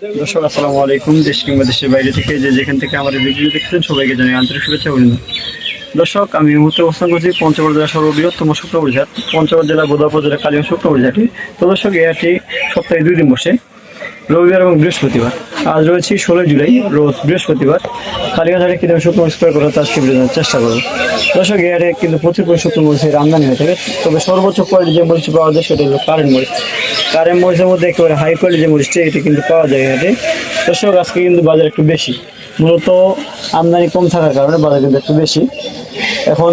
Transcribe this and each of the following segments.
দর্শক আসসালামু আলাইকুম। দেশ কিংবা দেশের বাইরে থেকে যেখান থেকে আমাদের ভিডিও দেখছেন সবাইকে জানাই আন্তরিক শুভেচ্ছা অভিনন্দন। দর্শক, আমি এই মুহূর্তে অবস্থান করছি পঞ্চগড় জেলার সর্ববৃহত্তম শুক্রবার হাট, পঞ্চগড় জেলা বোদাপুর জেলা কালিগঞ্জ শুক্রবার হাটে। তো দর্শক, এই হাটটি সপ্তাহে 2 দিন বসে, রবিবার এবং বৃহস্পতিবার। আজ রয়েছে 16 জুলাই, রোজ বৃহস্পতিবার। কালিগঞ্জ হাটে কিন্তু শুকনো স্কোয়ার করা আজকে বোঝানোর চেষ্টা করবো। দর্শক, এই হাটে কিন্তু প্রচুর শুকনো মরিচের আমদানি হয়ে থাকে। তবে সর্বোচ্চ কোয়ালিটি যে মরিচ পাওয়া যায় সেটা হলো কারেন্ট মরিচ। কারেন্ট মরিচের মধ্যে একেবারে হাই কোয়ালিটি যে মরিচটা, এটি কিন্তু পাওয়া যায় হাটে। দর্শক, আজকে কিন্তু বাজার একটু বেশি, মূলত আমদানি কম থাকার কারণে বাজার কিন্তু একটু বেশি। এখন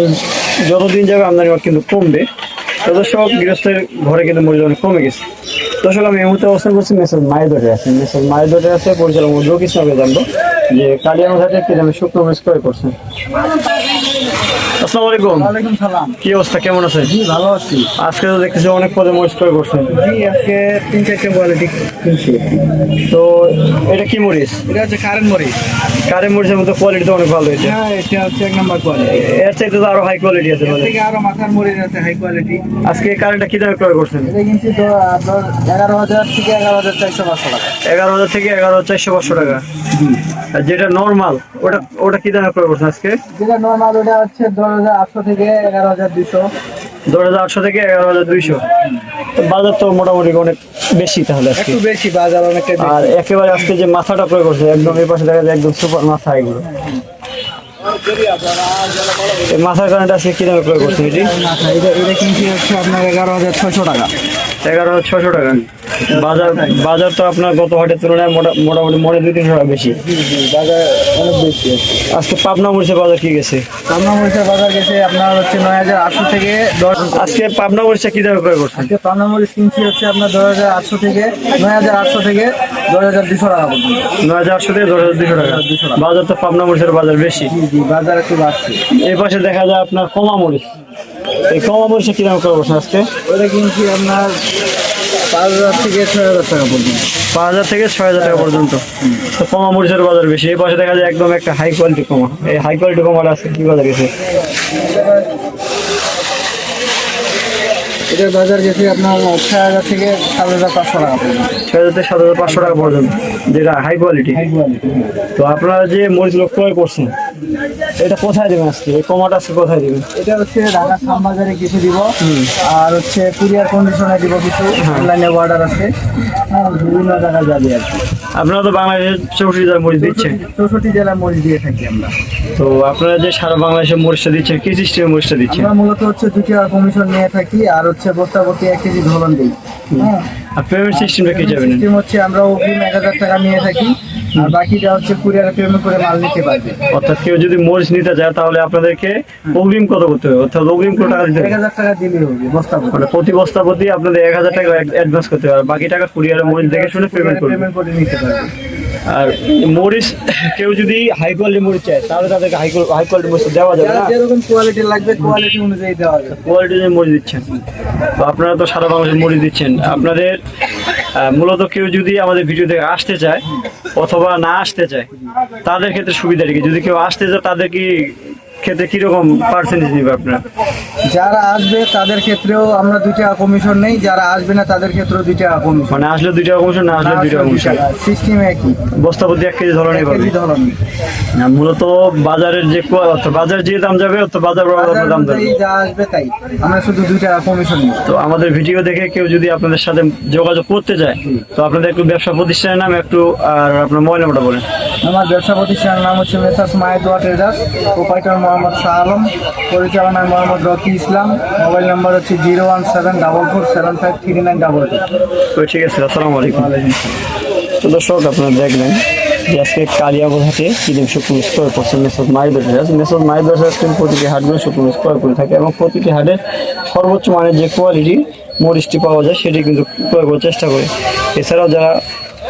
যতদিন যাবে আমদানি কিন্তু কমবে। তো দর্শক, গৃহস্থের ঘরে কিন্তু মরিচ অনেক কমে গেছে। দর্শক, আমি এই মুহূর্তে অবস্থান করছি মেসেজ মায়ের আছে। মেসেজ মায়ের আছে পরিচালক মধ্যেও কিছু আগে জানবো যে কালিয়াগঞ্জ হাটে কি দামে শুকনো মরিচ ক্রয় করছেন। আসসালামু আলাইকুম। ওয়ালাইকুম সালাম। কি অবস্থা, কেমন আছেন? জি ভালো আছি। আজকে তো দেখতেছি অনেক পদে মরিচ ক্রয় করছেন। জি আজকে 3-4টা কোয়ালিটি কিনছি। তো এটা কি মরিচ? এটা হচ্ছে কারেন্ট মরিচ। কারেন্ট মরিচের মধ্যে কোয়ালিটি তো অনেক ভালো হয়েছে। হ্যাঁ, এটা হচ্ছে 1 নম্বর কোয়ালিটি। এর চাইতে তো আরো হাই কোয়ালিটি আছে বলে। থেকে আরো মাথার মরিচ আছে হাই কোয়ালিটি। আজকে কারেন্টটা কি দামে ক্রয় করছেন? এটা কিনছি তো আপনার 11,000 থেকে 11,400 টাকা। 11,000 থেকে 11,400 টাকা। আর যেটা নর্মাল ওটা কি দামে ক্রয় করছেন আজকে? যেটা নরমাল ওটা হচ্ছে 10,800 থেকে 11,200। 10,800 থেকে 11,200। বাজার তো মোটামুটি অনেক বেশি তাহলে আজকে। একটু বেশি বাজার অনেকটা বেশি। আর একেবারে আজকে যে মাথাটা ক্রয় করছে একদম এই পাশে দেখা যায় একদম সুপার মাথা এগুলো। এই মাথার কারণে আজকে কি দামে ক্রয় করছেন এটি? এটা কিনছি হচ্ছে আপনার 11,600 টাকা। 11,600 টাকা। বাজার তো আপনার গত হাটের তুলনায় মোটামুটি 2-300 টাকা বেশি। বাজার অনেক বেশি। আজকে পাবনা মরিচের বাজার কি গেছে? পাবনা মরিচের বাজার গেছে আপনার হচ্ছে 9,800 থেকে 10। আজকে পাবনা মরিচটা কি দামে ক্রয় করছেন? আজকে পাবনা মরিচ কিনছি হচ্ছে আপনার 10,800 থেকে 9,800 থেকে 10,200 টাকা পর্যন্ত। 9,800 থেকে 10,200 টাকা। বাজার তো পাবনা মরিচের বাজার বেশি। জি বাজার একটু বাড়ছে। এই পাশে দেখা যায় আপনার কমা মরিচ। এই কমা মরিচে কি দাম ক্রয় করছেন আজকে? ওটা কিনছি আপনার 5,000 থেকে 6,000 টাকা পর্যন্ত। 5,000 থেকে 6,000 টাকা পর্যন্ত। তো কমা মরিচের বাজার বেশি। এই পাশে দেখা যায় একদম একটা হাই কোয়ালিটি কমা। এই হাই কোয়ালিটি কমাটা আজকে কি বাজার গেছে? এটার বাজার গেছে আপনার 6,000 থেকে 7,500 টাকা পর্যন্ত। 6,000 থেকে 7,500 টাকা পর্যন্ত, যেটা হাই কোয়ালিটি। High quality. তো আপনারা যে মরিচগুলো ক্রয় করছেন এটা কোথায় দেবেন আজকে? এই কমাটা আজকে কোথায় দেবেন? এটা হচ্ছে ঢাকা শ্যামবাজারে কিছু দিব, আর হচ্ছে কুরিয়ার কন্ডিশনে দিব কিছু। অনলাইনে অর্ডার আছে। হ্যাঁ, বিভিন্ন জায়গায় যাবে আর কি। আপনারা তো বাংলাদেশের 64 জেলার মরিচ দিচ্ছেন। 64 জেলার মরিচ দিয়ে থাকি আমরা। তো আপনারা যে সারা বাংলাদেশের মরিচটা দিচ্ছেন, কি সিস্টেমে মরিচটা দিচ্ছেন? আমরা মূলত হচ্ছে 2 টাকা কমিশন নিয়ে থাকি, আর হচ্ছে বস্তা প্রতি 1 কেজি ধরন দিই। হ্যাঁ, আর পেমেন্ট সিস্টেমটা কি যাবেন? সিস্টেম হচ্ছে আমরা অগ্রিম 1,000 টাকা নিয়ে থাকি, আর বাকিটা হচ্ছে কুরিয়ারে পেমেন্ট করে মাল নিতে পারবে। অর্থাৎ কেউ যদি মরিচ নিতে চায় তাহলে আপনাদেরকে অগ্রিম কত করতে হবে? অর্থাৎ অগ্রিম কত টাকা দিতে হবে? 1,000 টাকা দিলেই হবে বস্তা প্রতি। মানে প্রতি বস্তা প্রতি আপনাদের 1,000 টাকা অ্যাডভান্স করতে হবে, আর বাকি টাকা কুরিয়ারে মরিচ দেখে শুনে পেমেন্ট করবে। পেমেন্ট করে নিতে পারবে। আর মরিচ কেউ যদি হাই কোয়ালিটি মরিচ চায় তাহলে তাদেরকে হাই কোয়ালিটি মরিচ দেওয়া যাবে যারা না? যেরকম কোয়ালিটি লাগবে কোয়ালিটি অনুযায়ী দেওয়া যাবে। কোয়ালিটি যে মরিচ দিচ্ছেন, তো আপনারা তো সারা বাংলাদেশের মরিচ দিচ্ছেন। আপনাদের মূলত কেউ যদি আমাদের ভিডিও দেখে আসতে চায় অথবা না আসতে চায় তাদের ক্ষেত্রে সুবিধা কি? যদি কেউ আসতে চায় তাদের কি ক্ষেত্রে কিরকম পার্সেন্টেজ নেবে আপনারা? যারা আসবে তাদের ক্ষেত্রেও আমরা 2 টাকা কমিশন নেই, যারা আসবে না তাদের ক্ষেত্রেও 2 টাকা কমিশন। মানে আসলে 2 টাকা কমিশন, না আসলে 2 টাকা কমিশন। সিস্টেম একই, বস্তা প্রতি 1 কেজি ধরনের পাবে। ধরন। মূলত বাজারের যে বাজার যে দাম যাবে তো বাজার বরাবর দাম যাবে। যা আসবে তাই, আমরা শুধু 2 টাকা কমিশন নিই। তো আমাদের ভিডিও দেখে কেউ যদি আপনাদের সাথে যোগাযোগ করতে চায় তো আপনাদের একটু ব্যবসা প্রতিষ্ঠানের নাম একটু আর আপনার মোবাইল নাম্বারটা বলেন। আমার ব্যবসা প্রতিষ্ঠানের নাম হচ্ছে মেসার্স মায়েদোয়া ট্রেডার্স, প্রোপাইটার মোহাম্মদ শাহ আলম, পরিচালনায় মোহাম্মদ রকি ইসলাম। মোবাইল নাম্বার হচ্ছে 01744753922। তো ঠিক আছে, আসসালামু আলাইকুম। তো দর্শক, আপনারা দেখলেন যে আজকে কালিয়াগঞ্জ হাটে কিদিন শুকনো মরিচ ক্রয় করছেন message Maidur traders. Message Maidur traders প্রতিটি হাটগুলো শুকনো মরিচ ক্রয় করে থাকে এবং প্রতিটি হাটে সর্বোচ্চ মানের যে কোয়ালিটি মরিচটি পাওয়া যায় সেটি কিন্তু ক্রয় করার চেষ্টা করে। এছাড়াও যারা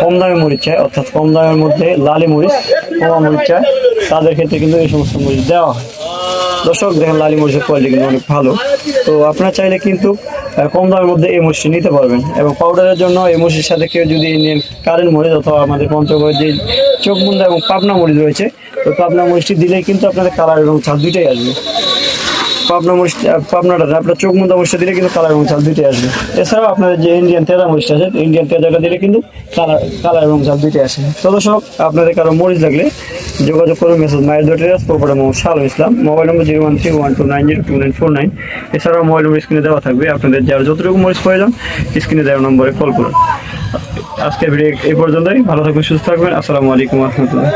কম দামে মরিচ চায়, অর্থাৎ কম দামের মধ্যে লালি মরিচ, কমা মরিচ চায়, তাদের ক্ষেত্রে কিন্তু এই সমস্ত মরিচ দেওয়া হয়। দর্শক দেখেন লালি মরিচের কোয়ালিটি কিন্তু অনেক ভালো। তো আপনারা চাইলে কিন্তু কম দামের মধ্যে এই মরিচটি নিতে পারবেন। এবং পাউডারের জন্য এই মরিচের সাথে কেউ যদি নেন কারেন্ট মরিচ অথবা আমাদের পঞ্চগড়ের যে চোখমুন্দা এবং পাবনা মরিচ রয়েছে, তো পাবনা মরিচটি দিলেই কিন্তু আপনাদের কালার এবং ছাদ দুইটাই আসবে। পাবনাটা আপনার চোখ মুন্দা মরিচটা দিলে কিন্তু কালার এবং ঝাল দুইটাই আসবে। এছাড়াও আপনাদের যে ইন্ডিয়ান তেজা মরিচটা আছে, ইন্ডিয়ান তেজাটা দিলে কিন্তু কালার এবং ঝাল দুইটাই আসে। তো দর্শক, আপনাদের কারো মরিচ লাগলে যোগাযোগ করুন মেসেজ মায়ের দোয়ার প্রপারে মোহাম্মদ শাহুল ইসলাম, মোবাইল নম্বর 01312902909। এছাড়াও মোবাইল নম্বর স্ক্রিনে দেওয়া থাকবে, আপনাদের যার যতটুকু মরিচ প্রয়োজন স্ক্রিনে দেওয়া নম্বরে কল করুন। আজকের ভিডিও এই পর্যন্তই। ভালো থাকবেন, সুস্থ থাকবেন। আসসালামু আলাইকুম রহমতুল্লাহ।